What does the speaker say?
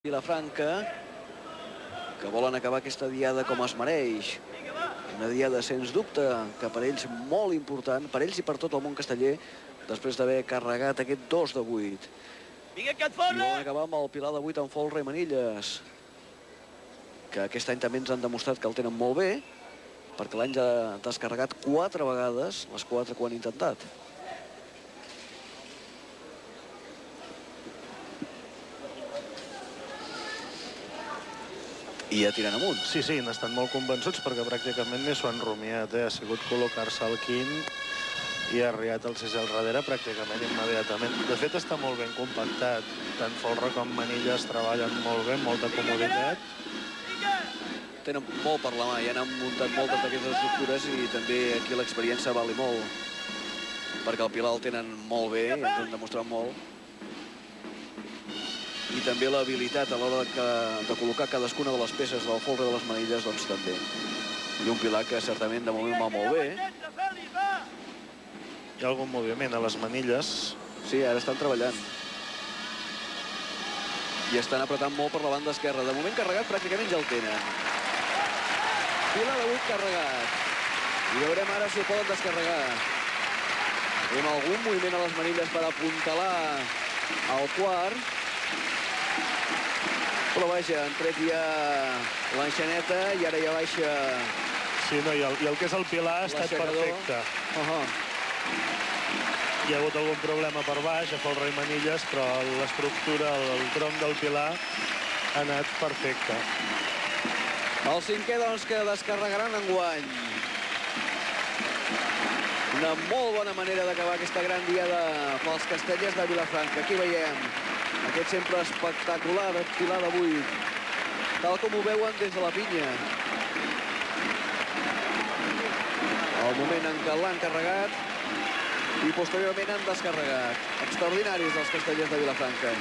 Vilafranca, que volen acabar aquesta diada com es mereix. Una diada, sens dubte, que per ells molt important, per ells i per tot el món casteller, després d'haver carregat aquest 2-8. I volen acabar amb el Pilar de 8 en Folra i Manilles, que aquest any també ens han demostrat que el tenen molt bé, perquè l'any ja ha descarregat 4 vegades, les 4 que ho han intentat. I ja tirant amunt. Sí, n'estan molt convençuts perquè pràcticament ni s'ho han rumiat. Ha sigut col·locar-se al quint i ha arribat el sisè al darrere pràcticament immediatament. De fet, està molt ben compactat. Tant Folra com Manilles treballen molt bé, molta comoditat. Tenen molt per la mà, ja han muntat moltes d'aquestes estructures i també aquí l'experiència vale molt, perquè el Pilar el tenen molt bé, ens han demostrat molt. I també l'habilitat a l'hora de col·locar cadascuna de les peces del Folra i de les Manilles, doncs també. I un Pilar que certament de moment va molt bé. Hi ha algun moviment a les Manilles. Sí, ara estan treballant. I estan apretant molt per la banda esquerra. De moment carregat pràcticament ja el tenen. Pilar de 8 carregat. I veurem ara si ho poden descarregar. Tenim algun moviment a les Manilles per apuntalar al quart. Però vaja, han tret ja l'enxaneta i ara ja baixa... Sí, no, i el que és el Pilar ha estat perfecte. Hi ha hagut algun problema per baix, a Folra i Manilles, però l'estructura, el tronc del Pilar ha anat perfecte. El cinquè, doncs, que descarregaran enguany. Una molt bona manera d'acabar aquesta gran diada pels castellers de Vilafranca. Aquí veiem aquest sempre espectacular Pilar de 8, tal com ho veuen des de la pinya. El moment en què l'han carregat i posteriorment han descarregat. Extraordinaris els castellers de Vilafranca.